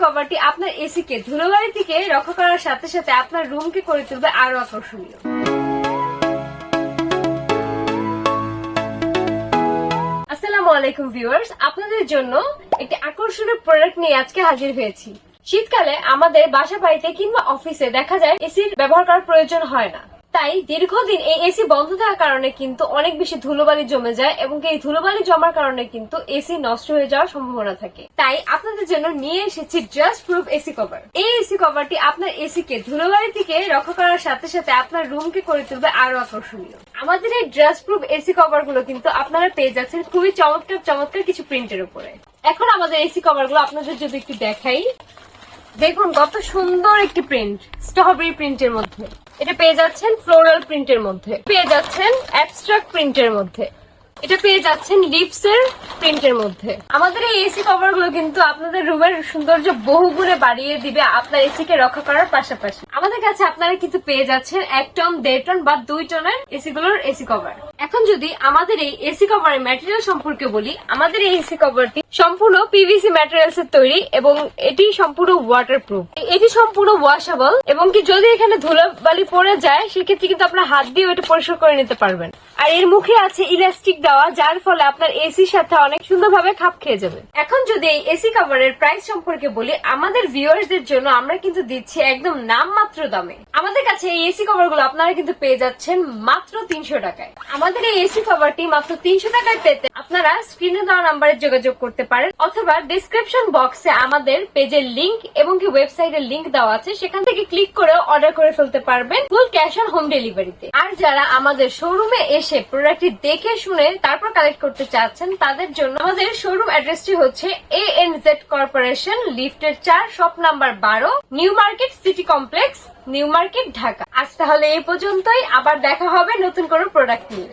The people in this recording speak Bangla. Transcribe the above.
কভারটি আপনার এসি কে ধুলোবালি থেকে রক্ষা করার সাথে সাথে আপনার রুমকে করে তুলবে আরো আকর্ষণীয়। আসসালামু আলাইকুম ভিউয়ার্স, আপনাদের জন্য একটি আকর্ষণীয় প্রোডাক্ট নিয়ে আজকে হাজির হয়েছি। শীতকালে আমাদের বাসা বাড়িতে কিংবা অফিসে দেখা যায় এসির ব্যবহার করার প্রয়োজন হয় না, তাই দীর্ঘদিন এই এসি বন্ধ থাকার কারণে কিন্তু অনেক বেশি ধুলোবালি জমে যায় এবং এই ধুলোবালি জমার কারণে কিন্তু এসি নষ্ট হয়ে যাওয়ার সম্ভাবনা থাকে। তাই আপনাদের জন্য নিয়ে এসেছি ডাস্ট প্রুফ এসি কভার। এই এসি কভারটি আপনার এসি কে ধুলোবালি থেকে রক্ষা করার সাথে সাথে আপনার রুমকে করে তুলবে আরো আকর্ষণীয়। আমাদের এই ডাস্ট প্রুফ এসি কভার গুলো কিন্তু আপনারা পেয়ে যাচ্ছেন খুবই চমৎকার চমৎকার কিছু প্রিন্টের উপরে। এখন আমাদের এসি কভার গুলো আপনাদের যদি একটু দেখাই, দেখুন কত সুন্দর একটি প্রিন্ট, স্ট্রবেরি প্রিন্টের মধ্যে। এটা পেয়ে যাচ্ছেন ফ্লোরাল প্রিন্টের মধ্যে, পেয়ে যাচ্ছেন অ্যাবস্ট্রাক্ট প্রিন্টের মধ্যে, এটা পেয়ে যাচ্ছেন লিভস এর প্রিন্টের মধ্যে। আমাদের এই এসি কভার গুলো কিন্তু আপনাদের রুমের সৌন্দর্য বহুগুণে বাড়িয়ে দিবে আপনার এসি কে রক্ষা করার পাশাপাশি। আমাদের কাছে আপনারা কিন্তু পেয়ে যাচ্ছেন 1 টন, 1.5 টন বা 2 টনের এসি গুলোর এসি কভার। এখন যদি আমাদের এই এসি কভারের ম্যাটেরিয়াল সম্পর্কে বলি, আমাদের এই এসি কভারটি সম্পূর্ণ পিভিসি ম্যাটেরিয়ালস এর তৈরি এবং এটি সম্পূর্ণ ওয়াটারপ্রুফ। এটি সম্পূর্ণ ওয়াশেবল এবং কি যদি এখানে ধুলোবালি পড়ে যায় সেক্ষেত্রে কিন্তু আপনার হাত দিয়ে ওটা পরিষ্কার করে নিতে পারবেন। আর এর মুখে আছে ইলাস্টিক দেওয়া, যার ফলে আপনার এসির সাথে অনেক সুন্দরভাবে খাপ খেয়ে যাবে। এখন যদি এই এসি কভারের প্রাইস সম্পর্কে বলি, আমাদের ভিউয়ার্সদের জন্য আমরা কিন্তু দিচ্ছি একদম নামমাত্র দামে। আমাদের কাছে এই এসি কভার গুলো আপনারা কিন্তু পেয়ে যাচ্ছেন মাত্র 300 টাকায়। আমাদের এই এসি কভারটি মাত্র 300 টাকায় পেতে আপনারা স্ক্রিনে দেওয়া নাম্বারে যোগাযোগ করতে পারেন অথবা ডেসক্রিপশন বক্সে আমাদের পেজের লিংক এবং কি ওয়েবসাইটের লিংক দেওয়া আছে, সেখান থেকে ক্লিক করে অর্ডার করে ফেলতে পারবেন ফুল ক্যাশ অন হোম ডেলিভারিতে। আর যারা আমাদের শোরুমে এসে প্রোডাক্টটি দেখে শুনে তারপর কালেক্ট করতে চাচ্ছেন তাদের জন্য আমাদের শোরুম অ্যাড্রেসটি হচ্ছে ANZ কর্পোরেশন, লিফটের 4, shop number 12, new market city complex, new market, Dhaka. আজ তাহলে এই পর্যন্তই, আবার দেখা হবে নতুন কোনো প্রোডাক্ট নিয়ে।